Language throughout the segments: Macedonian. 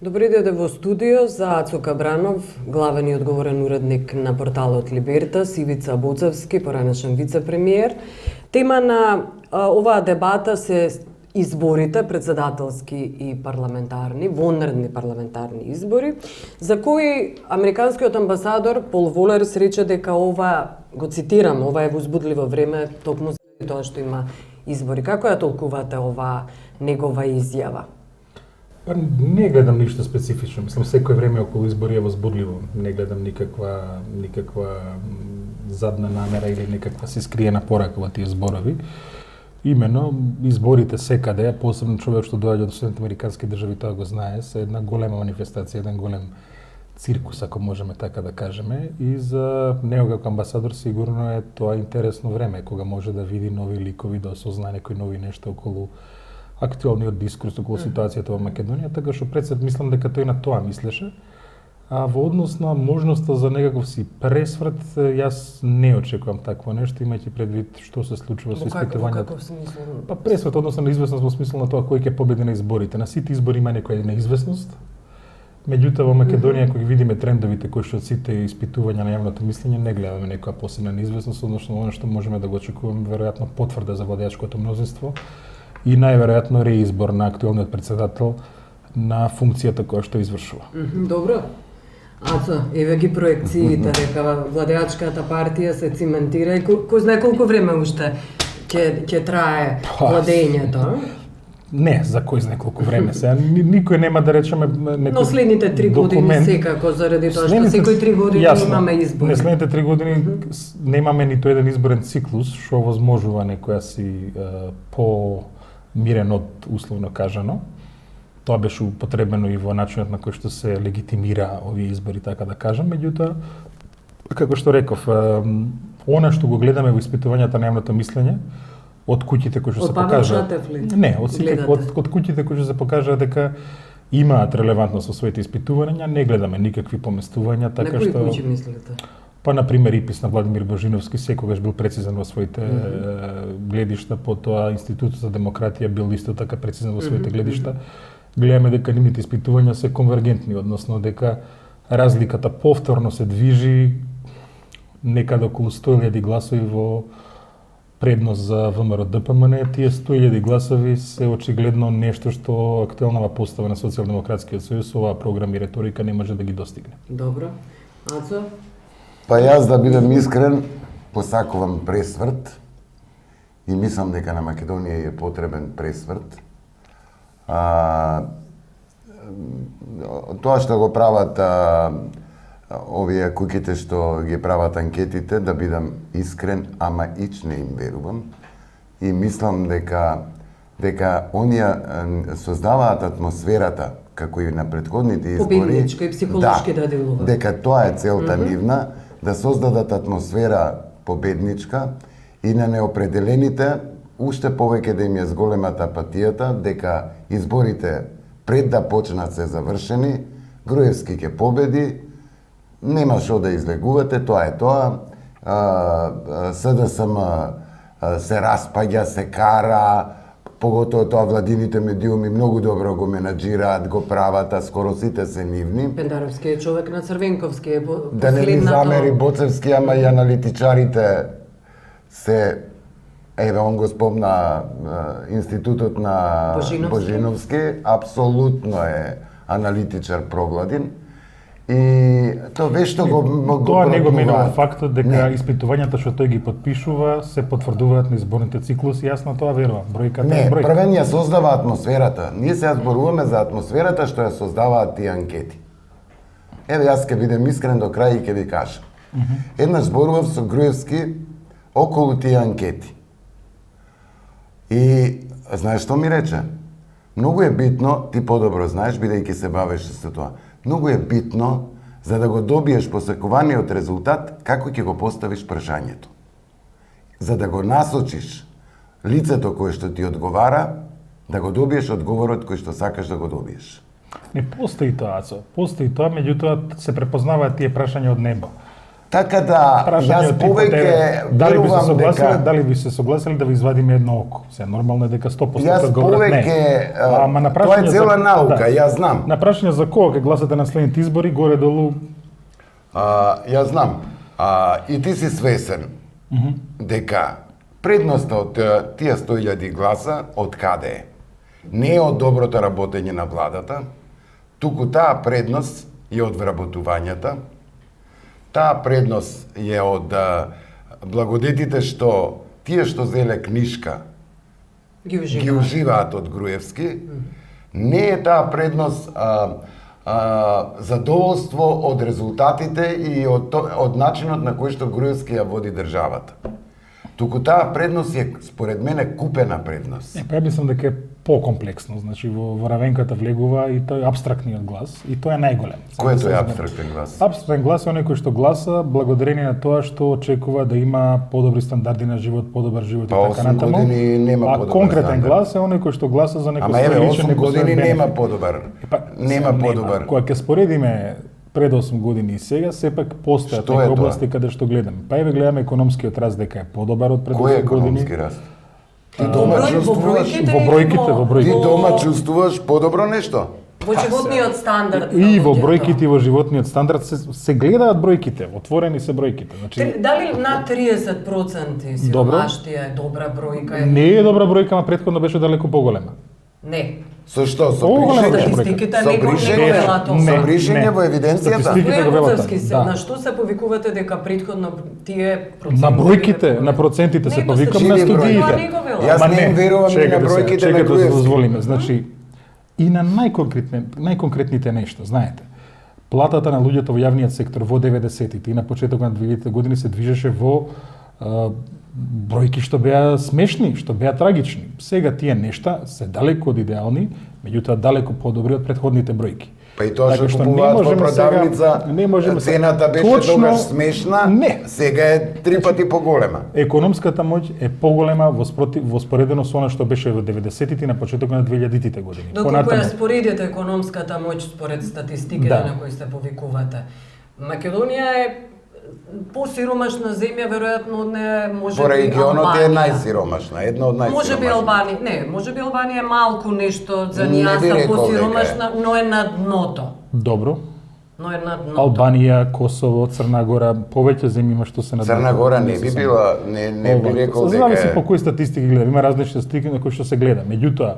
Добри дојде во студио за Ацо Кабранов, главен и одговорен уредник на порталот Либертас, Ивица Буцевски, поранешен вице-премиер. Тема на оваа дебата се изборите, председателски и парламентарни, вонредни парламентарни избори, за кои американскиот амбасадор Пол Волерс рече дека ова, го цитирам, ова е возбудливо време, токму заради тоа што има избори. Како ја толкувате оваа негова изјава? Па не гледам ништо специфично. Мислам, секој време околу избори е возбудливо. Не гледам никаква задна намера или некаква се скриена порака во тие зборови. Имено, изборите секаде, посебно човек што доаѓа од Соединетите американски држави, тоа го знае, се една голема манифестација, еден голем циркус, ако можеме така да кажеме. И за него како амбасадор сигурно е тоа интересно време, кога може да види нови ликови, да осознае некои нови нешта околу актуелниот дискурс околу ситуацијата во Македонија, така што пред мислам дека тој на тоа мислеше. А во однос на можноста за некаков си пресврт, јас не очекувам такво нешто, имајќи предвид што се случува со испитувањето. Во каков смисол? Па пресврт односно на известност во смисла на тоа кој ќе победи на изборите. На сите избори има некоја неизвестност. Меѓутоа во Македонија кога видиме трендовите кои што сите испитувања на јавното мислење, не гледаме некоја посебна неизвестност, односно она што можеме да го очекуваме веројатно потврда за владеачкото мнозинство и најверојатно реизбор на актуелниот председател на функцијата која што извршува. Добро. Ацо, еве ги проекциите, дека владеачката партија се циментира и кој знае колку време уште ќе трае владењето? Не, за кој знае колку време се. Никој нема да речеме некој. Но следните 3 години секако заради тоа што секој 3 години имаме избори. Следните 3 години немаме ниту еден изборен циклус што овозможува некоја си по-мирен од условно кажано. Тоа беше употребено и во начинот на кој што се легитимира овие избори, така да кажам. Меѓутоа, како што реков, она што го гледаме во испитувањата на јавното мислење, од куќите кои што се покажа. Не, од куќите кои што се покажа дека имаат релевантност во своите испитувања, не гледаме никакви поместувања, така што. На кои куќи мислите? Па на пример ИПИС на Владимир Божиновски секогаш бил прецизен во своите гледишта, потоа Институтот за демократија бил исто така прецизен во своите гледишта. Гледаме дека нивните испитувања се конвергентни, односно дека разликата повторно се движи некаде околу 100.000 гласови во предност за ВМРО ДПМН. Тие 100.000 гласови се очигледно нешто што актуелнава постава на Социјалдемократскиот сојуз, оваа програма и реторика не може да ги достигне. Добро. Ацо? Па јас да бидам искрен, посакувам пресврт и мислам дека на Македонија е потребен пресврт. Тоа што го прават овие куќите што ги прават анкетите, да бидам искрен, ама ич не им верувам. И мислам дека оние создаваат атмосферата, како и на претходните избори. Победничка и психолошки да делува. Дека тоа е целта нивна, да создадат атмосфера победничка и на неопределените уште повеќе да им ја зголемат апатијата, дека изборите пред да почнат се завршени, Груевски ќе победи, нема што да излегувате, тоа е тоа. СДСМ се распаѓа, се кара, поготово тоа владините медиуми многу добро го менаџираат, го прават, а скоро сите се нивни. Пендаровски е човек на Црвенковски е Да не ни замери Боцевски, ама и аналитичарите се. Еве, он го спомна Институтот на Божиновски, апсолутно е аналитичар провладин. И тоа вешто го тоа не го менува фактот дека испитувањата што тој ги потпишува се потврдуваат на изборните циклуси, јасно тоа верувам. Бројката не, е бројка. првен ја создава атмосферата. Ние сега зборуваме за атмосферата што ја создаваат тие анкети. Еве, јас ќе бидем искрен до крај и ќе ви кажам. Еднаш зборував со Груевски околу тие анкети. И знаеш што ми рече? Многу е битно, ти подобро знаеш, бидејќи се бавеше со тоа. Многу е битно за да го добиеш посекуваниот резултат, како ќе го поставиш прашањето. За да го насочиш лицето кое што ти одговара, да го добиеш одговорот кој што сакаш да го добиеш. Не постои тоа, Ацо. Постои тоа, меѓутоа се препознаваат тие прашања од небо. Така да, Прашање јас од типот повеќе е, дали би се дека согласиле да ви извадиме едно око? Се нормално е дека 100% јас одговорат не. повеќе Ама на тоа прашање е цела за- наука, да. јас знам. На прашање за кога ќе гласате на следните избори, горе-долу Јас знам. И ти си свесен дека предноста од тие 100.000 гласа од каде е? Не е од доброто работење на владата, туку таа предност е од вработувањата, таа предност е од благодетите што тие што зеле книшка Ги ги уживаат од Груевски, не е таа предност задоволство од резултатите и од начинот на кој што Груевски ја води државата. Туку таа предност е, според мене, купена предност. па ја мислам дека е покомплексно, значи во равенката влегува и тој абстрактниот глас и тоа е најголем. Кој е тој абстрактен глас? Абстрактен глас е оној кој што гласа благодарение на тоа што очекува да има подобри стандарди на живот, подобар живот Па, и така 8 натаму. години нема А подобар конкретен стандард. глас е оној кој што гласа за некој Ама еве, свој личен, 8 некој свој години бенефит. нема подобар. Нема подобар. Кога ќе споредиме пред 8 години и сега, сепак постојат Што е некои тоа? области каде што гледаме. Па еве гледаме економскиот раст дека е подобар од пред 8 Кој е години. економски раст? Ти дома чувствуваш, Во бројките, во бројките. ти дома чувствуваш подобро нешто? Во животниот стандард. И на во луѓето. бројките и во животниот стандард се гледаат бројките, отворени се бројките. Значи Дали над 30% сиромаштија е добра бројка? не е добра бројка, ама претходно беше далеку поголема. Не. Со што? Со Оголема бришење? беше Статистиките Со не го бришење? вела тоа. Не, Со бришење не. во евиденцијата? Статистиките го Кој велат. Буцевски се, Да. на што се повикувате дека претходно тие проценти? На бројките, на процентите се Не, повикам на статистични бројки. студиите. Не го велат. Јас не им верувам ни на чекайте сега, бројките на чекайте да се Груевски. дозволиме. Значи, и на најконкретните нешта, знаете. Платата на луѓето во јавниот сектор во 90-тите и на почетокот на 2000-те години се движеше во бројки што беа смешни, што беа трагични. Сега тие нешта се далеку од идеални, меѓутоа далеку подобри од претходните бројки. Па и тоа што Така што купуваат не во можеме продавница, не можеме цената беше точно- тогаш смешна, Не. сега е 3 пати поголема. Економската моќ е поголема во споредено со она што беше во 90-тите и на почетокот на 2000-тите години. Доколку Понатаму, ја споредите економската моќ според статистиките Да. на кои се повикувате, Македонија е посиромашна земја, веројатно од неа може Во би регионот е Албанија. најсиромашна, една од Може би најсиромашни. Албанија, не, може би Албанија е малку нешто за Не би нијаса рекол посиромашна, но е на дното. добро. Но е на дното. Албанија, Косово, Црна Гора, повеќе земји има што се на Црна Гора не би била, не би рекол дека Зависи е. по кои статистики гледа. Има различни статистики на кои што се гледа. Меѓутоа,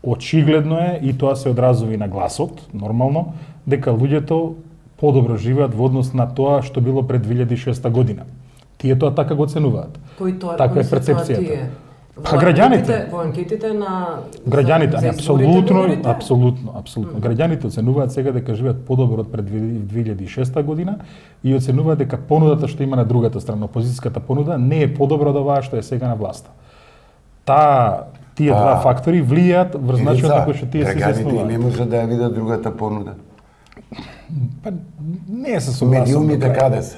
очигледно е и тоа се одразува и на гласот, нормално, дека луѓето подобро живеат во однос на тоа што било пред 2006 година. Тие тоа така го оценуваат. Кои тоа, Така кои е се тоа перцепцијата. тие? Па граѓаните. Во анкетите на Граѓаните, за ами изборите апсолутно, говорите? апсолутно. Граѓаните оценуваат сега дека живеат подобро од пред 2006 година и оценуваат дека понудата што има на другата страна, опозицијската понуда, не е подобра од оваа што е сега на власта. Тие два фактори влијаат врз начинот на кој што тие се Граѓаните изјаснуваат. не може да ја видат другата понуда. Па не се согласувам. Медиумите до крај. каде се?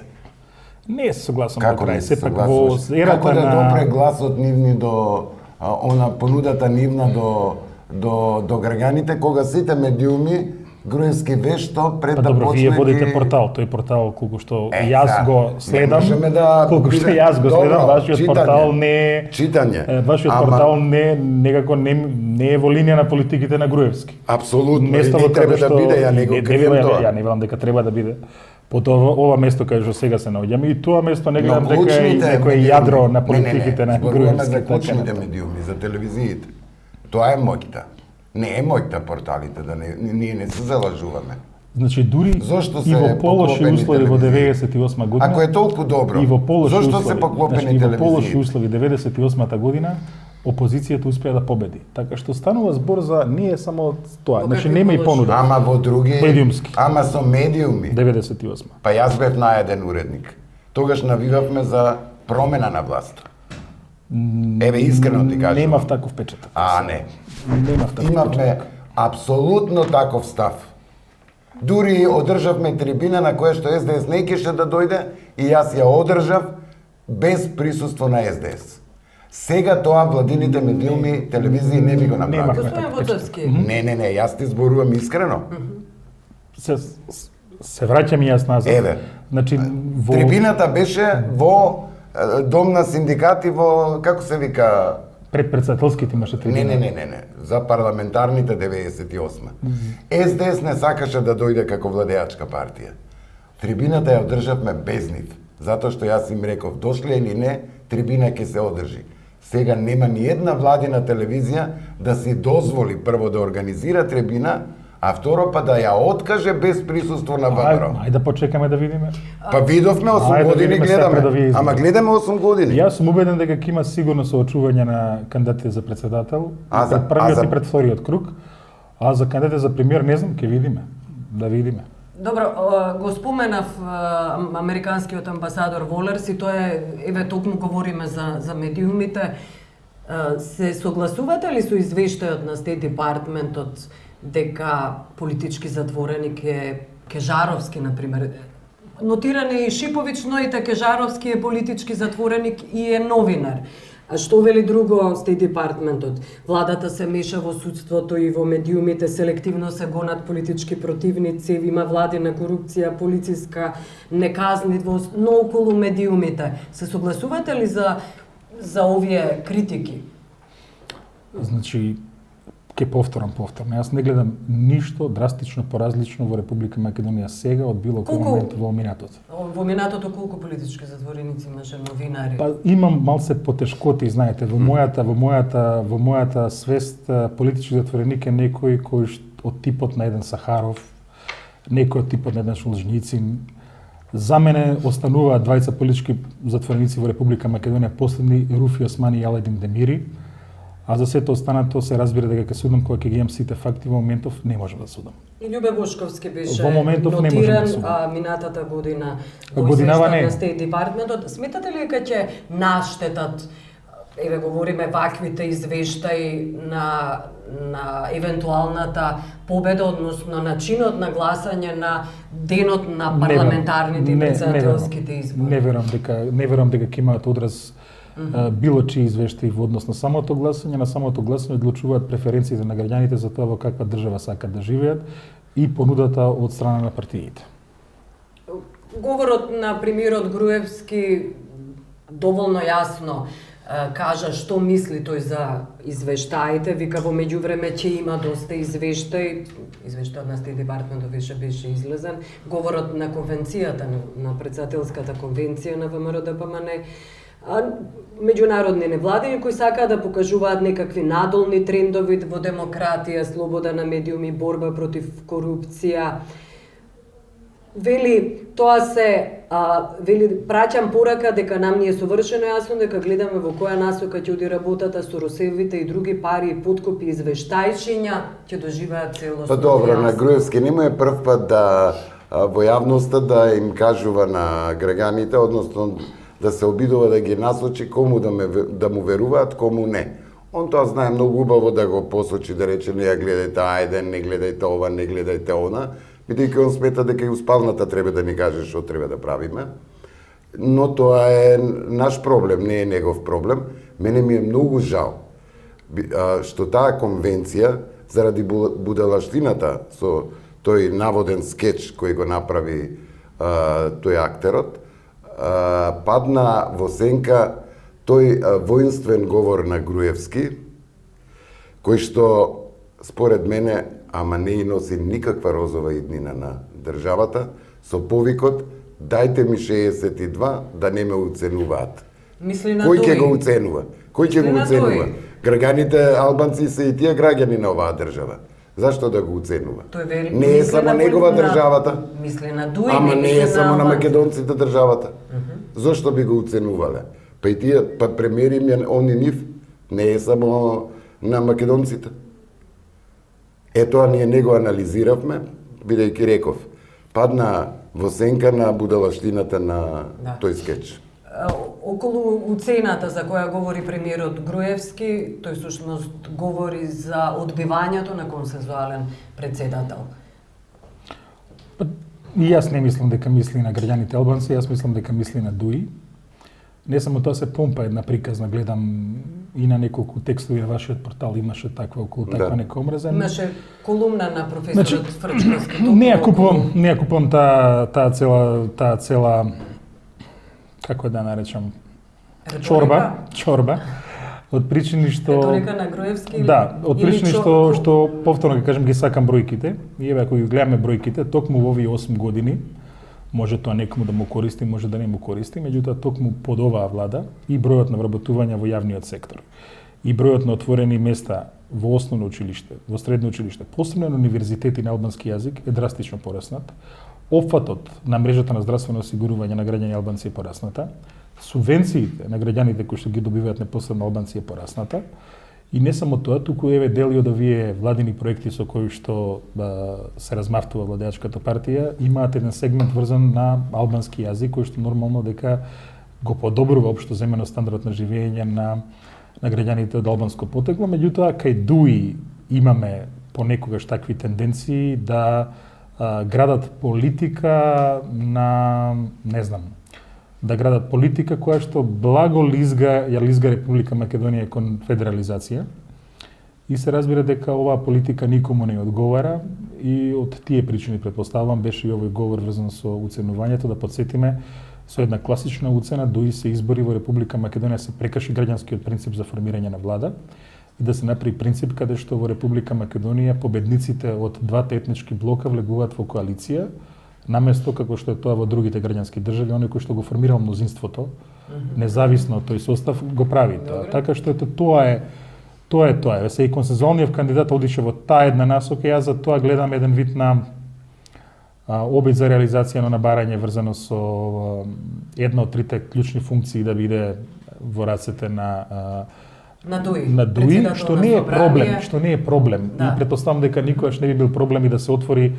Не се согласувам. Како до крај. не се Сепак согласуваш? во ерата Како да на допре гласот нивни до она понудата нивна до граѓаните кога сите медиуми Груевски вешто пред Па да добро, почне вие водите ги- портал, тој портал колку што Е, јас да. го Не следам, можеме да колку што биде- јас го следам, Добро, вашиот читање. портал не Читање. Вашиот Ама- портал некако не е во линија на политиките на Груевски. Апсолутно, и Место не во треба кое да што биде, ја не го крием ја тоа. не велам дека треба да биде. По ова место кај што сега се наоѓаме и тоа место не гледам дека е некој јадро на политиките на Зборуваме Груевски. за така клучните натаму. медиуми, за телевизиите. Тоа е моќта. Не е моќта порталите, да ние не се залажуваме. Значи дури Зошто и се во полоши поклопени услови во телевизии? 98 година. Ако е толку добро, и во полоши зошто услови, се поклопени значи, и во полоши телевизиите? услови 98 година опозицијата успеа да победи. Така што станува збор за не е само тоа, Во значи какви нема и полоши? понуда. Ама во други... Медиумски. Ама со медиуми. 98. Па јас бев најден уредник. Тогаш навивавме за промена на власт. Еве, искрено ти кажам. Немав таков печаток. Не. Немав таков Имавме печаток. апсолутно таков став. Дури одржавме трибина на која што СДС не кеше да дојде и јас ја одржав без присуство на СДС. Сега тоа владините медиуми, телевизии не би го направиле. Немавме. Господин Буцевски, Не, јас ти зборувам искрено. Се враќам и јас назад. Еве. Значи во Трибината беше во дом на синдикати во, како се вика, пред председателските имаше трибина. Не, за парламентарните 98. СДС не сакаше да дојде како владеачка партија. Трибината ја одржавме без нив, затоа што јас им реков, дошле или не, трибина ќе се одржи. Сега нема ни една владина телевизија да си дозволи прво да организира трибина, а второ па да ја откаже без присуство на ВМРО. Ајде да почекаме да видиме. Па видовме 8 Ајде да години видиме сега пред овие гледаме. избори. Ама гледаме 8 години. Јас сум убеден дека ќе има сигурно соочување на кандидатите за председател, А за- пред првиот а за- и пред вториот круг, а за кандидатите за премиер не знам, ќе видиме. Да видиме. Добро, го споменав американскиот амбасадор Волерс и тоа е, еве токму говориме за медиумите. Се согласувате ли со извештајот на Стейт Департментот дека политички затворени Кежаровски, например, нотиран е и Шиповиќ, но и Кежаровски е политички затвореник и е новинар. А што вели друго Стейт Департментот? Владата се меша во судството и во медиумите, селективно се гонат политички противници, има владина корупција, полициска неказнивост, но околу медиумите. Се согласувате ли за овие критики? Значи, ќе повторам. Јас не гледам ништо драстично поразлично во Република Македонија сега од било кој момент во минатото. Во минатото колку политички затвореници имаше, новинари? Па имам малце потешкоти, знаете, во мојата свест политички затвореник е некој кој од типот на еден Сахаров, некој од типот на еден Солженицин. За мене остануваат двајца политички затвореници во Република Македонија, последни Руфи Османи и Аледин Демири. А за сето останато се разбира дека ќе судам кога ќе ги имам сите факти, во моментов не можам да судам. И Љубе Бошковски беше Во моментов не можам нотиран да судам. минатата година во Годинава извештајот не. на Стейт Департментот. Сметате ли дека ќе наштетат, еве говориме ваквите извештаи на евентуалната победа, односно начинот на гласање на денот на парламентарните и председателските избори? Не верувам дека ќе имаат одраз било чии извештаи во однос на самото гласање. На самото гласање одлучуваат преференциите на граѓаните за тоа во каква држава сакат да живеат и понудата од страна на партиите. Говорот на премиерот Груевски доволно јасно кажа што мисли тој за извештаите, вика во меѓувреме ќе има доста извештаи, извештајот на Стейт Департментот беше излезен, говорот на конвенцијата, на председателската конвенција на ВМРО-ДПМН, меѓународни невладини кои сакаат да покажуваат некакви надолни трендови во демократија, слобода на медиуми, борба против корупција. Вели, тоа се, праќам порака дека нам ни е совршено јасно дека гледаме во која насока ќе оди работата со Росевите и други пари и подкупи извештајчиња ќе доживеат целосно. Па добро, на Груевски нема е прв пат да во јавноста да им кажува на граѓаните, односно да се обидува да ги насочи кому да му веруваат, кому не. Он тоа знае многу убаво да го посочи, да рече не ја гледајте ајде, не гледајте ова, не гледајте она, бидејќи он смета дека и успалната треба да ни каже што треба да правиме. Но тоа е наш проблем, не е негов проблем. Мене ми е многу жал што таа конвенција заради будалаштината со тој наводен скеч кој го направи тој актерот, падна во сенка тој воинствен говор на Груевски, кој што според мене ама не и носи никаква розова иднина на државата, со повикот дајте ми 62 да не ме уценуваат. Мисли на Кој ќе Дуи. го уценува? Кој ќе Мисли го на уценува? Дуи. Граѓаните албанци се и тие граѓани на оваа држава. Зашто да го уценува? Тој вели, Не е мисли само на негова на- државата. Мисли на Дуи, Ама не мисли е само на албанци. македонците државата. Зошто би го уценувале? Па и тие, па премиери им они нив, не е само на македонците. Ето, ние не го анализиравме, бидејќи реков, падна во сенка на будалаштината на тој скеч. Околу уцената за која говори премиерот Груевски, тој сушност говори за одбивањето на консензуален председател. И јас не мислам дека мисли на граѓаните албанци, јас мислам дека мисли на Дуи. Не само тоа се помпа една приказна, гледам и на неколку текстови на вашиот портал имаше таква околу таква нека омраза. Имаше колумна на професорот Фрчковски. Не ја купувам таа цела како да наречам чорба од причини што Реторика на Груевски. Да, од причини што повторно ќе кажам ги сакам бројките и еве ако ги гледаме бројките, токму во овие 8 години може тоа некому да му користи, може да не му користи, меѓутоа токму под оваа влада и бројот на вработувања во јавниот сектор и бројот на отворени места во основно училиште, во средно училиште, посебно на универзитети на албански јазик е драстично пораснат. Опфатот на мрежата на здравствено осигурување на граѓани албанци е порасната. Субвенциите на граѓаните кои што ги добиваат непосредно албанци е порасната. И не само тоа, туку еве дели од овие владини проекти со кои што се размавтува владеачката партија, имаат еден сегмент врзан на албански јазик, кој што нормално дека го подобрува општо земено стандардот на живење на граѓаните од албанско потекло, меѓутоа кај ДУИ имаме понекогаш такви тенденции да градат политика на, не знам, да градат политика која што благо лизга Република Македонија кон федерализација. И се разбира дека оваа политика никому не одговара и од тие причини претпоставувам беше и овој говор врзан со уценувањето, да подсетиме со една класична уцена, дуи се избори во Република Македонија се прекрши граѓанскиот принцип за формирање на влада и да се направи принцип каде што во Република Македонија победниците од двата етнички блока влегуваат во коалиција, наместо како што е тоа во другите граѓански држави, оној кој што го формирал мнозинството, независно од тој состав, го прави тоа. Така што тоа е. Еве се и консензуалниот кандидат одише во таа една насока, јас за тоа гледам еден вид на обид за реализација на барање врзано со една од трите клучни функции да биде во рацете на ДУИ, што не е проблем. Да. И претпоставам дека никогаш не би бил проблем и да се отвори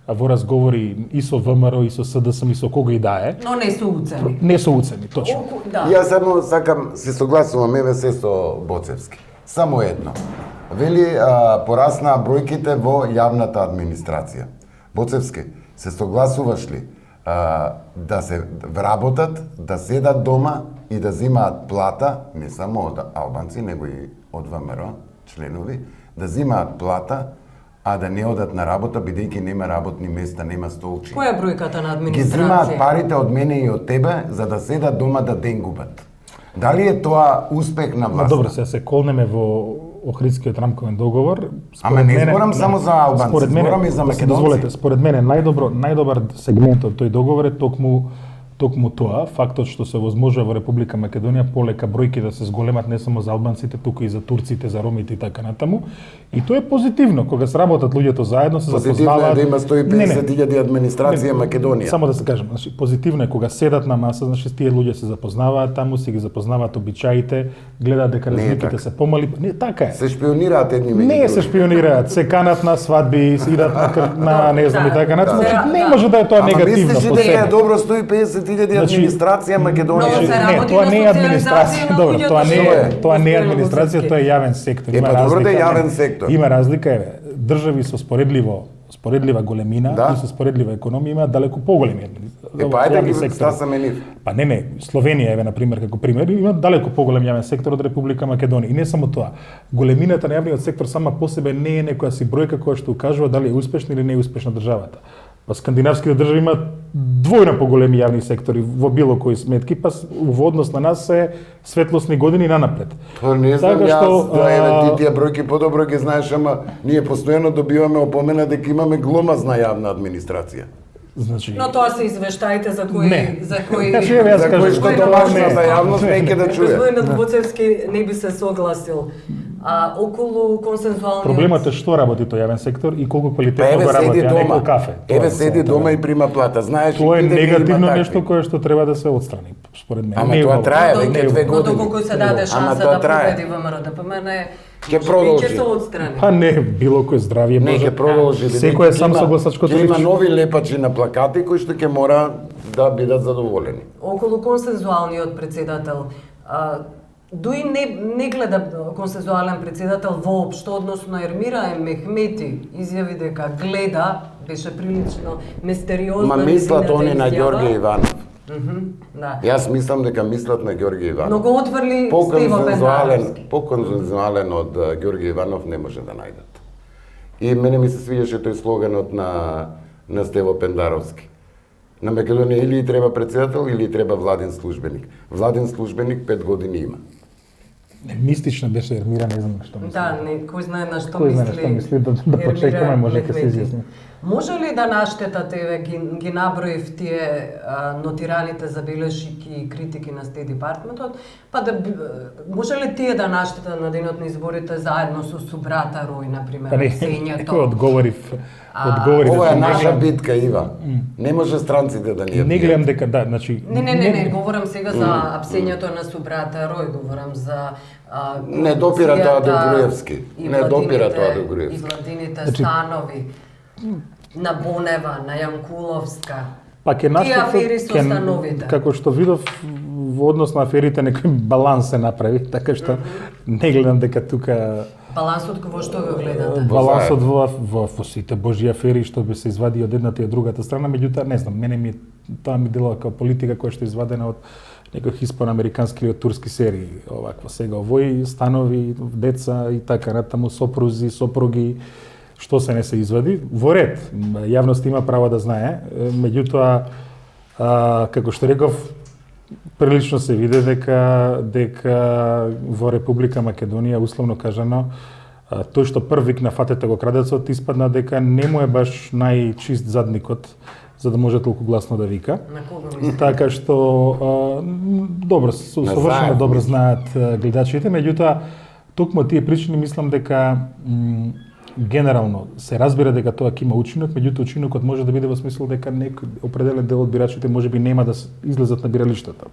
во разговори и со ВМРО, и со СДСМ, и со кога и да е. Но не со уцени. Не со уцени, точно. Да. Јас само сакам, се согласувам, еве се со Боцевски. Само едно. Вели, пораснаа бројките во јавната администрација. Боцевски, се согласуваш ли да се вработат, да седат дома и да земаат плата, не само од албанци, него и од ВМРО, членови, да земаат плата, а да не одат на работа, бидејќи нема работни места, нема столчи. Која е бројката на Ги земаат администрација? парите од мене и од тебе, за да седат дома да денгубат. Дали е тоа успех на власта? Добро, се колнеме во Охридскиот рамковен договор. Ама не зборам само за албанци, зборам и за македонци. Дозволете, според мене најдобар сегмент од тој договор е токму тоа, фактот што се возможува во Република Македонија полека бројки да се зголемат не само за албанците, туку и за турците, за ромите и така натаму. И тоа е позитивно, кога сработат луѓето заедно, се запознаваат. Позитивно е да има 150.000 администрација Македонија. Само да се кажам, значи позитивно е кога седат на маса, значи тие луѓе се запознаваат таму, си ги запознаваат обичаите, гледаат дека разликите се помали. Не, така е. Се шпионираат едни меѓу Не се шпионираат, се канат на свадби, се идат на не знам и така натаму. Не може да е тоа негативно по себе. Ама мислиш дека е себе. добро 150.000 администрација Македонија? Не, тоа не е администрација. Добро, тоа не е администрација, тоа е јавен сектор. Па добро да е јавен сектор. Има разлика, држави со споредлива големина и со споредлива економија имаат далеку поголеми па ајде ги стасаме нив. Па не, Словенија еве на пример како пример има далеку поголем јавен сектор од Република Македонија. И не само тоа. Големината на јавниот сектор сама по себе не е некоја си бројка која што укажува дали е успешна или не е успешна државата. Па скандинавските држави имаат двојно поголеми јавни сектори во било кои сметки, па во однос на нас се светлосни години нанапред. Па не знам, Така што, јас, да еве тие бројки подобро ги знаеш, ама ние постојано добиваме опомена дека имаме гломазна јавна администрација. Значи, Но тоа се извештаите за кои Не. за кои Значи, еве јас За кажам, кој што тоа домашната не. јавност неќе да чуе. Господинот Боцевски не би се согласил. Околу консензуалниот... Проблемот е што работи тој јавен сектор и колку Па квалитетно еве го работи, седи а не дома. како кафе. Тоа Еве е седи само дома тоа. и прима плата. Знаеш Тоа е и дека негативно има нешто такви. кое што треба да се отстрани, според мене. Ама Не е тоа убаво. трае Но веќе 2 Но години. доколку се даде Ама шанса тоа да трае. победи ВМРО ДПМН, Ќе продолжи. ќе се отстрани. Па не, било кој здравје Не, може. ќе продолжи. Секој е сам Ќе со има- гласачкото ќе има лист. нови лепачи на плакати кои што ќе мора да бидат задоволени. Околу консензуалниот председател, Дуи не гледа консензуален председател воопшто, односно Ермира Мехмети изјави дека гледа, беше прилично мистериозна. Ма мислат нејзината они на изјава. Ѓорѓе Иванов. Да. Јас мислам дека мислат на Ѓорѓе Иванов. Но го отврли Стево Пендаровски. По-конзензуален од Ѓорѓе Иванов не може да најдат. И мене ми се свиѓаше тој слоганот на Стево Пендаровски. На Македонија или треба председател или треба владин службеник. Владин службеник 5 години има. Мистична беше Ермира, не знам што мисли. Да, кој знае на што Кој мисли. знае на што мисли, да почекаме, може ќе се изјасни. Може ли да наштетате, ги наброив тие нотираните забелешки и критики на Стейт Департментот, па да може ли тие да наштетат на денот на изборите заедно со субрата Рој, например, Сењето? Одговорив. Ова е наша битка, Ива. Не може странците да ни ја Не гледам дека да, значи Не, говорам сега за апсењето на субрата Рој, говорам за не допира тоа до Груевски. Не допира тоа до и Груевски. владините станови на Бонева, на Јанкуловска. Па ќе Тие афери со становите. Како што видов во однос на аферите некој баланс се направи, така што не гледам дека тука Балансот во што го гледате? балансот во сите божи афери што би се извади од едната и од другата страна, меѓутоа не знам, мене тоа ми делува како политика која што е извадена од некој испано-американски или од турски серии, овакво сега овој станови, деца и така натаму, сопрузи, сопруги, што се не се извади, во ред, јавност има право да знае, меѓутоа, како што реков, прилично се види дека во Република Македонија, условно кажано, тој што прв викна фатете го крадецот, испадна дека не му е баш најчист задникот, за да може толку гласно да вика. На кого мислите? Така што добро, совршено добро знаат гледачите, меѓутоа токму тие причини мислам дека генерално се разбира дека тоа ќе има учинок, меѓутоа учинокот може да биде во смисла дека некој определен дел од бирачите можеби нема да излезат на биралиштата.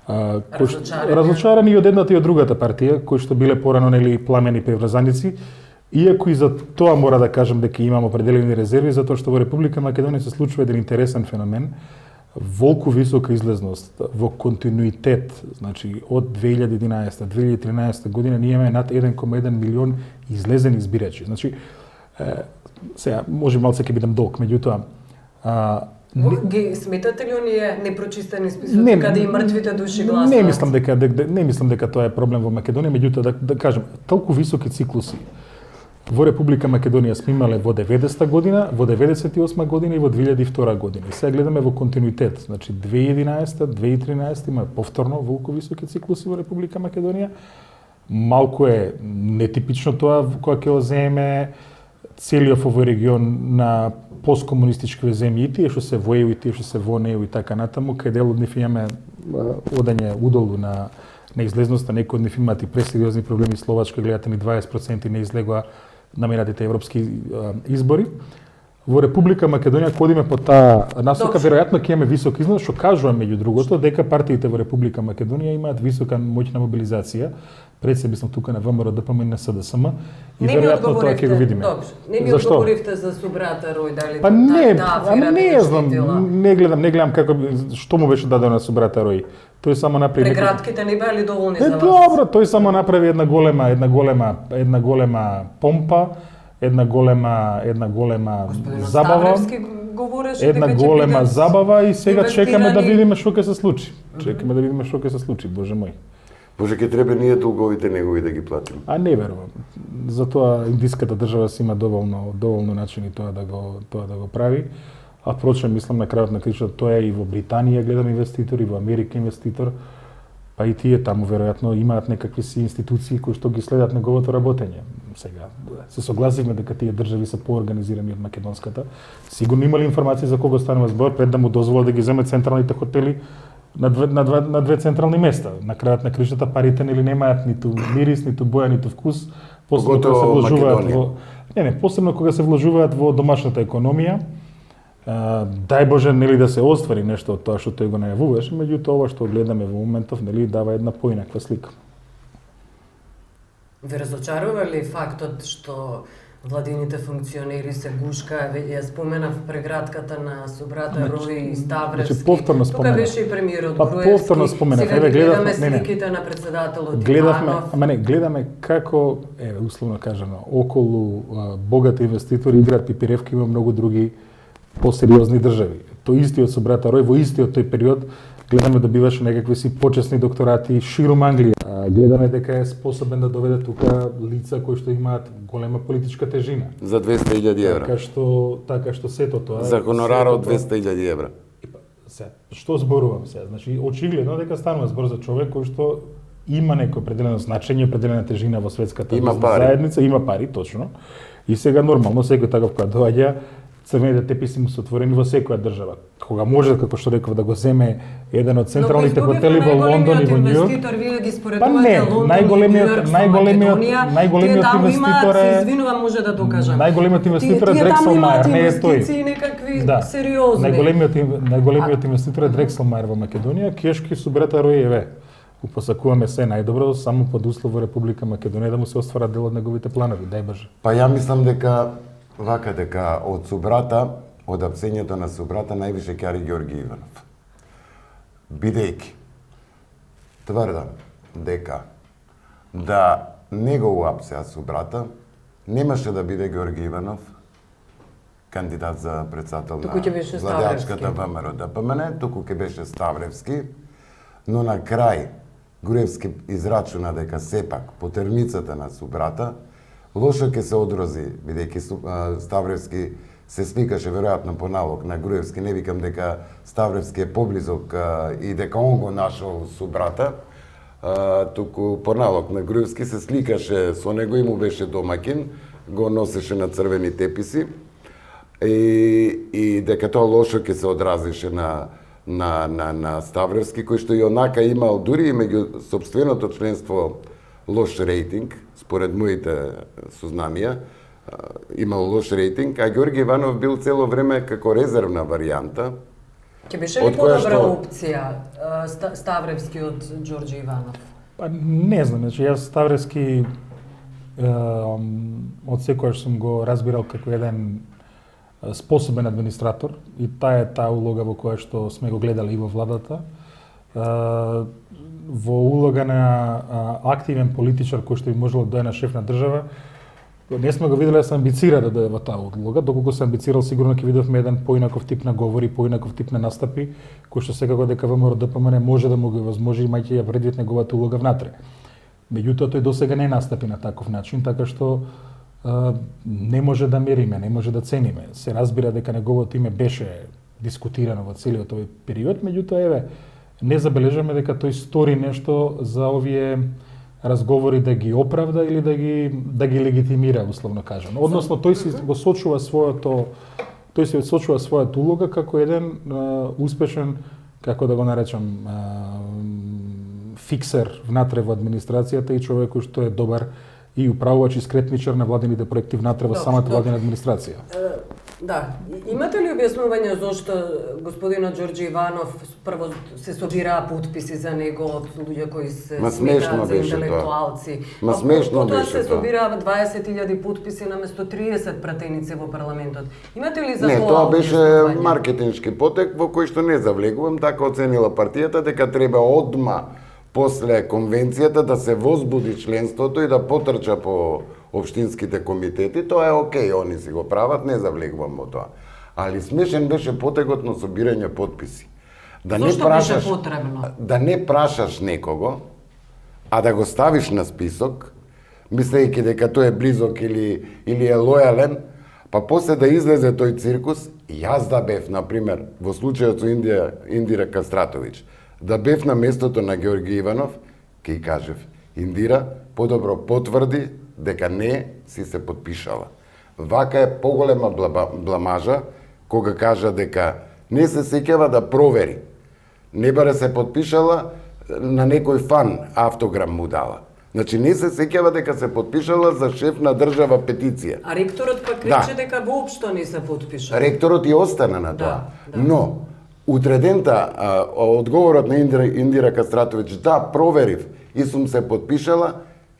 Разочарани и од едната и од другата партија, кои што биле порано нели пламени преврзаници, иако и за тоа мора да кажам дека имам определени резерви, затоа што во Република Македонија се случува еден интересен феномен, волку висока излезност во континуитет, значи од 2011-2013 година ние имаме над 1,1 милион излезени избирачи. Значи сега може малце ќе бидам долг, меѓутоа Ги сметате ли оние непрочистени списоци каде и мртвите души гласуваат? Не мислам дека тоа е проблем во Македонија, меѓутоа да кажам, толку високи циклуси во Република Македонија сме имале во 90-та година, во 98 година и во 2002 година. И сега гледаме во континуитет, значи 2011-2013 има повторно волку високи циклуси во Република Македонија. Малку е нетипично тоа кога ќе го земе целиот овој регион на посткомунистички земји, и тие што се во ЕУ, и тие што се во НЕУ и така натаму, кај дел од нив имаме одење удолу на излезноста, некои од нив имаат и пресериозни проблеми. Словачка, гледате ни 20% не излегоа на минатите европски избори. Во Република Македонија кога одиме по таа насока, веројатно ќе имаме висок износ, што кажувам меѓу другото дека партиите во Република Македонија имаат висока моќна мобилизација. Пред себе сум тука на ВМРО, ДПМ и на СДСМ и веројатно тоа ќе го видиме. Не ми одговоривте за субрата Рој, дали па не знам, не гледам како што му беше дадено на субрата Рој. Тој само направи прегратките не беа ли доволни за вас? Добро, тој само направи една голема помпа, една голема забава. Една голема забава и сега чекаме да видиме што ќе се случи. Чекаме да видиме што ќе се случи, боже мој. Може ќе треба ние долговите негови да ги платиме. Не верувам. Затоа индиската држава си има доволно начини тоа да го прави. А впрочем, мислам на крајот на кришата, тоа е и во Британија гледам инвеститор, и во Америка инвеститор, па и тие таму веројатно имаат некакви си институции кои што ги следат неговото работење. Сега се согласивме дека тие држави се поорганизирани од македонската. Сигурно имали информации за кого станува збор пред да му дозволат да ги земе централните хотели на две централни места. На крајот на кришата парите нели немаат ниту мирис, ниту боја, ниту вкус, посебно кога се вложуваат посебно кога се вложуваат во домашната економија. Дај Боже нели да се оствари нешто од тоа што тој го најавуваше, меѓутоа ова што гледаме во моментов нели дава една поинаква слика. Ве разочарува ли фактот што владините функционери се гушка, ја споменав прегратката на субрата Рој и Ставревски. Значи повторно споменав. Тука беше и премиерот Груевски. Повторно споменав. Сега гледаме сликите на председателот Иванов. Гледаме како условно кажано околу богати инвеститори играат пипиревки, има многу други посериозни држави. тој истиот со брата Рој во истиот тој период гледаме добиваше некакви си почесни докторати ширум Англија. Гледаме дека е способен да доведе тука лица кои што имаат голема политичка тежина. За 200.000 евра. Така што сето тоа. За хонорар од 200.000 евра. Што зборувам сега? Значи очигледно дека станува збор за човек кој што има некој определено значење, определена тежина во светската заедница, има пари, точно. И сега нормално секој таков кој доаѓа, црвените теписи му се отворени во секоја држава. Кога може, како што реков, да го земе еден од централните хотели во Лондон и во Њујорк. Инвеститор вие ги Па не, најголемиот инвеститор е, извинувам, може да докажам. Најголемиот инвеститор е Дрексел Мајер, не е тој. Инвестиции некакви сериозни. Најголемиот инвеститор е Дрексел Мајер во Македонија, кешки со брата Рој еве. Посакуваме се најдобро, само под услов во Република Македонија да му се остварат дел од неговите планови, дај Боже. Па ја мислам дека дека од Субрата, од апсењето на Субрата највише кјари Ѓорги Иванов. Бидејќи тврдам дека да не го уапсеа Субрата, немаше да биде Ѓорги Иванов кандидат за председател на владеачката ВМРО ДПМН, туку ќе беше Ставревски, но на крај Груевски израчуна дека сепак по термицата на Субрата лошо ќе се одрози, бидејќи Ставревски се сликаше веројатно по налог на Груевски, не викам дека Ставревски е поблизок и дека он го нашол Субрата, туку по налог на Груевски се сликаше со него и му беше домаќин, го носеше на црвени теписи и дека тоа лошо ќе се одразише на Ставревски, кој што и онака имал дури и меѓу сопственото членство лош рейтинг, според моите сознанија, имал лош рейтинг, а Ѓорги Иванов бил цело време како резервна варијанта. Ќе беше ли подобра опција Ставревски од Ѓорѓи Иванов? Па не знам, значи јас Ставревски од секојаш сум го разбирал како еден способен администратор и таа е таа улога во која што сме го гледали и во владата. Во улога на активен политичар кој што би можел да дојде на шеф на држава, не сме го виделе да се амбицира да дојде во таа улога, доколку се амбицирал сигурно ќе видовме еден поинаков тип на говори, поинаков тип на настапи, кој што секако дека ВМРО ДПМН може да му го возможи, имајќи ја предвид неговата улога внатре. Меѓутоа тој досега не настапи на таков начин, така што не може да мериме, не може да цениме. Се разбира дека неговото име беше дискутирано во целиот овој период, меѓутоа еве не забележаме дека тој стори нешто за овие разговори да ги оправда или да ги легитимира, условно кажано. Односно тој се го сочува својата улога како еден успешен, како да го наречам, фиксер внатре во администрацијата и човек кој што е добар и управувач и скретничар на владините проекти внатре во самата владина администрација. Да, имате ли објаснување зошто господинот Ѓорѓи Иванов прво се собираа потписи за него од луѓе кои се сметаат за интелектуалци? Смешно беше тоа. Се собираа 20.000 потписи наместо 30 пратеници во парламентот. Имате ли за тоа? Не, тоа беше маркетиншки потек во кој што не завлегувам, така оценила партијата дека треба одма после конвенцијата да се возбуди членството и да потрча по општинските комитети, тоа е окей, они си го прават, не завлегувам во тоа. Али смешен беше потегот на собирање потписи. Зошто беше потребно? Да не прашаш некого, а да го ставиш на список, мислејќи дека тој е близок или е лојален, па после да излезе тој циркус, јас да бев, например, во случајот со Индира Кастратовиќ, да бев на местото на Ѓорги Иванов, ќе кажев, Индира подобро потврди дека не си се подпишала. Вака е поголема бламажа кога кажа дека не се сеќава да провери. Не баре се подпишала, на некој фан автограм му дала. Значи не се сеќава дека се подпишала за шеф на држава петиција. А ректорот пак рече дека воопшто не се подпишала. Ректорот и остана на тоа. Но утредента одговорот на Индира Кастратовиќ, да, проверив и сум се подпишала,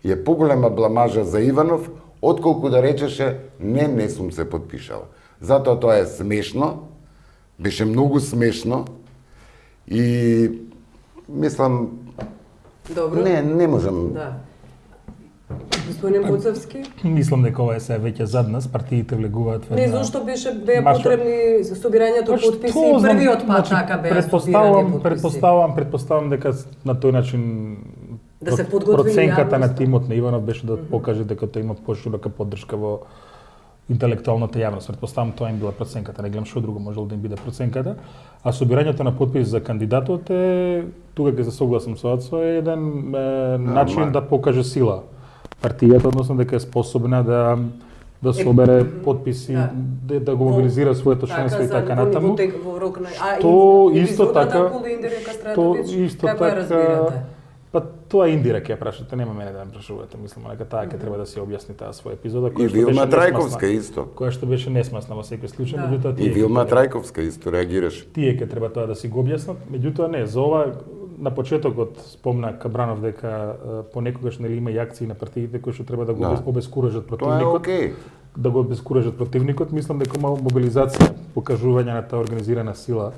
е поголема бламажа за Иванов, отколку да речеше не сум се подпишала. Затоа тоа е смешно, беше многу смешно и мислам Добро. Не можам. Да. Господин Буцевски? Мислам дека ова е се веќе зад нас, партиите влегуваат во Не, една... зашто беа потребни собирањето потписи и првиот пат така беа собирани потписи. Предпоставам дека на тој начин Да се подготви проценката на јавноста. тимот на Иванов беше да покаже дека тој има поширока поддршка во интелектуалната јавност. Предпоставам тоа им била проценката, не гледам што друго можело да им биде проценката. А собирањето на потписи за кандидатот е, тука ќе се согласам со Ацо, е еден начин да покаже сила партијата, односно дека е способна да собере потписи, да го мобилизира своето членство и така натаму. Што исто така, како ја разбирате? Па тоа индиректно ја прашате, нема мене да ме прашувате, мислам дека таа ќе треба да се објасни таа своја епизода И Вилма Трајковска исто. Која што беше несмасна во секој случај, меѓутоа И Вилма Трајковска исто реагираше. тие ќе треба тоа да си го објаснат, меѓутоа не, за ова на почетокот спомна Кабранов дека понекогаш нели има и акции на партиите кои што треба да го обескуражат Тоа е противникот. окей. Да го обескуражат противникот, мислам дека има мобилизација, покажување на таа организирана сила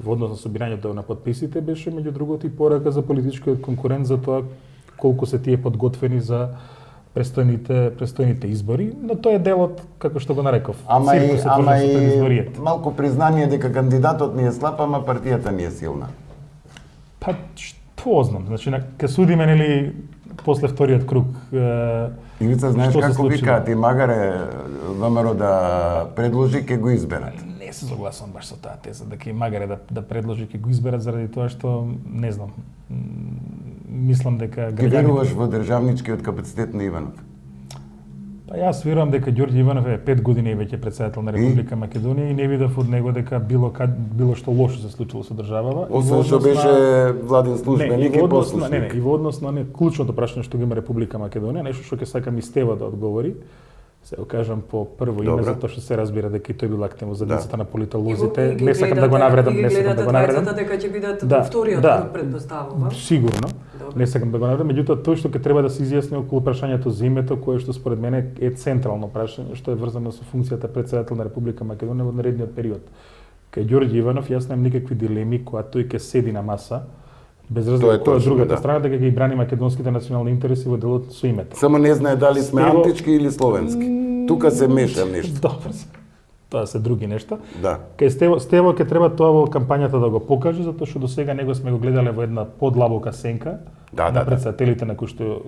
во однос на собирањето на потписите беше меѓу другото и порака за политичкиот конкурент за тоа колку се тие подготвени за престојните избори, но тоа е дел од, како што го нареков, Ама циркусот пред и изборијата. малку признание дека кандидатот ни е слаб, ама партијата ни е силна. Па што знам, значи ке судиме нели после вториот круг. Ивица, знаеш што се како случи? вика, ти магаре ВМРО да предложи, ке го изберат. Не се согласувам баш со таа теза дека и магаре да предложи ќе го изберат заради тоа што не знам. Мислам дека Ти веруваш во државничкиот капацитет на Иванов? Па јас верувам дека Ѓорѓе Иванов е 5 години веќе председател на Република Македонија и не видов од него дека било што лошо се случило со државава. Освен што беше владин службеник и послушник. И во однос на клучното прашање што го има Република Македонија, нешто што ќе сакам и Стева да одговори. Се го кажам по прво име, затоа што се разбира дека и тој бил активен за децата на политолозите. Не сакам да го навредам, дека ќе бидат во вториот круг, предпоставувам. Сигурно. Не сакам да го навредам, меѓутоа тој што ќе треба да се изјасни околу прашањето за името, кое што според мене е централно прашање, што е врзано со функцијата председател на Република Македонија во наредниот период. Кај Ѓорѓе Иванов јас немам никакви дилеми кога тој ќе седи на маса, без разлика која е другата страна, дека ги брани македонските национални интереси во делот со името. Само не знае дали сме антички или словенски. Тука се меша нешто. Добро. Тоа се други нешта. Да. Кај Стево ќе треба тоа во кампањата да го покаже, затоа што досега него сме го гледале во една подлабока сенка на председателите на кои што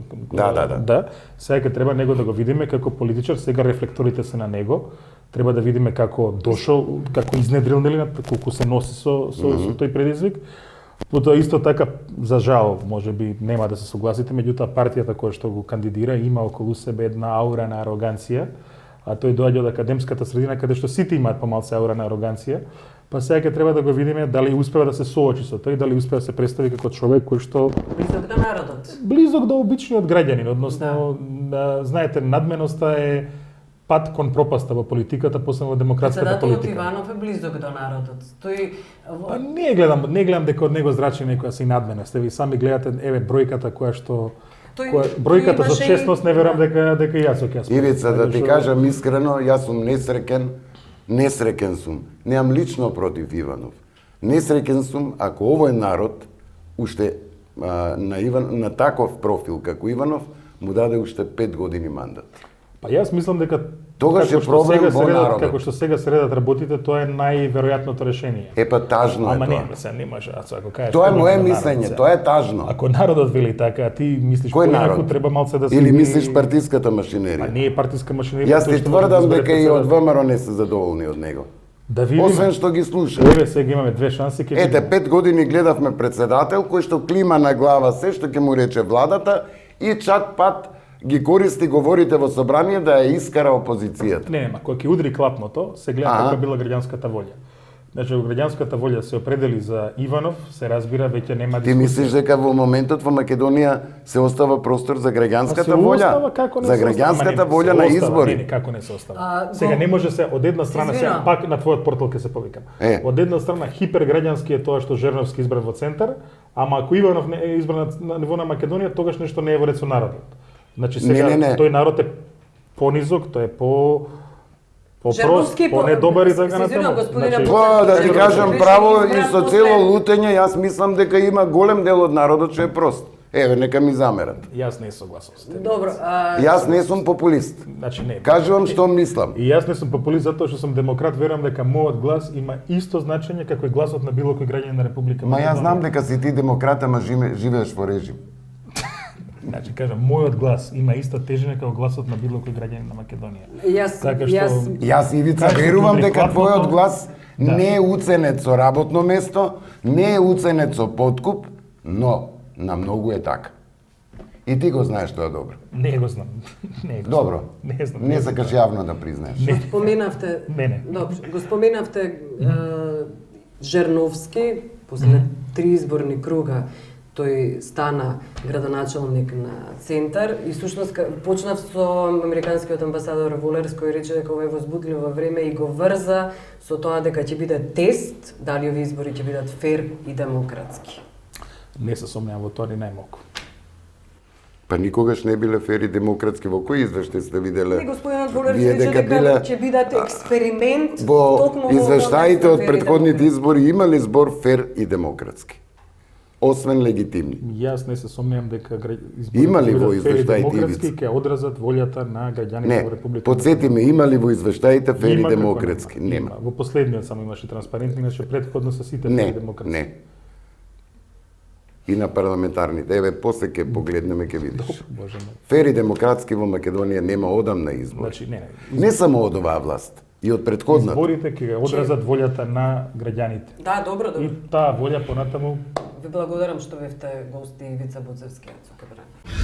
Сега ќе треба него да го видиме како политичар, сега рефлекторите се на него. Треба да видиме како дошол, како изнедрил нели, колку се носи со тој предизвик. Потоа исто така, за жал, можеби нема да се согласите, меѓутоа партијата која што го кандидира има околу себе една аура на ароганција, а тој доаѓа од академската средина каде што сите имаат помалку аура на ароганција, па сега ќе треба да го видиме дали успева да се соочи со тој, дали успева да се представи како човек кој што близок до народот. Близок до обичниот граѓанин, односно знаете, надменоста е пат кон пропаста во политиката, посебно во демократската политика. Председателот Иванов е близок до народот. Тој Па не гледам дека од него зрачи некоја си надменост. Ви сами гледате бројката која што бројката за честност не верувам дека и јас ќе Ивица, да ти кажам искрено, јас сум несреќен сум. Немам лично против Иванов. Несреќен сум ако овој народ уште на таков профил како Иванов му даде уште 5 години мандат. Па јас мислам дека тогаш е проблем во народот. Како што сега се редат работите, тоа е најверојатното решение. Па тажно е тоа. Ама не може, ако кажеш. Тоа е мое мислење, тоа е тажно. Ако народот вели така, а ти мислиш поинаку, треба малце да се или мислиш партиската машинерија? Па не е партиска машинерија. Јас ти тврдам дека и од ВМРО не се задоволни од него. Да видиме. Освен што ги слуша. Еве сега имаме две шанси. Ете, 5 години гледавме председател кој што клима на глава се што ќе му рече владата и чат пат ги користи говорите во собрание да ја искара опозицијата. Нема, кога ќе удри клапното, се гледа каква била граѓанската волја. Значи, граѓанската волја се определи за Иванов, се разбира, веќе нема дискусија. Ти мислиш дека во моментот во Македонија се остава простор за граѓанската волја? За граѓанската волја на избори? Не, како не се остава. Сега не може се од една страна, сега пак на твојот портал ќе се повикам. Од една страна хиперграѓански е тоа што Жерновски избран во центар, ама ако Иванов не е избран на ниво на Македонија, тогаш нешто не е во ред со народот. Значи сега тој народ е понизок, тој е по-прост, по-недобар и така натаму. Па, да ти кажам право и со цело лутење, јас мислам дека има голем дел од народот што е прост. Еве, нека ми замерат. Јас не согласам со тебе. Добро, Јас не сум популист. Значи не. Кажувам што мислам. И јас не сум популист затоа што сум демократ, верувам дека мојот глас има исто значење како и гласот на било кој граѓанин на Република Ма јас Македонија. знам дека си ти демократ, ама живееш во режим. Значи кажам, мојот глас има иста тежина како гласот на било кој граѓанин на Македонија. Јас, Така што- јас, Јас, Ивица, Кажете, верувам дека прихватното- твојот глас Да. не е уценет со работно место, не е уценет со подкуп, но на многу е така. И ти го знаеш тоа добро. Не го знам. Не го Добро. знам. Не знам. Не сакаш јавно да признаеш. Не. споменавте... Мене. Добро, го споменавте Жерновски, после 3 изборни круга, тој стана градоначелник на Центар и всушност почнав со американскиот амбасадор Волерс кој рече дека ова е возбудливо време и го врза со тоа дека ќе биде тест дали овие избори ќе бидат фер и демократски. Не се сомневам во тоа ни најмалку. Па никогаш не биле фери демократски. Во кој извештај сте виделе? Не, господинот Волерс Вие рече дека дека биле- ќе бидат експеримент Во токму во извештаите контекстот од фер и претходните демократски. избори има ли збор фер и демократски? Освен легитимни. Јас не се сомневам дека Има ли во фер и извештаите, демократски Ивица? ќе одразат волјата на граѓаните Не, во Република подсети ме, има ли во извештаите фер и Има, како демократски? нема. Нема. Во последниот само имаше транспарентни, иначе претходно се сите фер и Не, демократски. не. И на парламентарните. Еве, после ќе погледнеме, ќе видиш. Боже мој. Фер и демократски во Македонија нема одамна избор. Значи, не. Не само од оваа власт, и од претходната. Изборите ќе одразат волјата на граѓаните. Да, добро, И добро. таа волја понатаму Ви благодарам што бевте гости Ивица Буцевски, Ацука Бранов.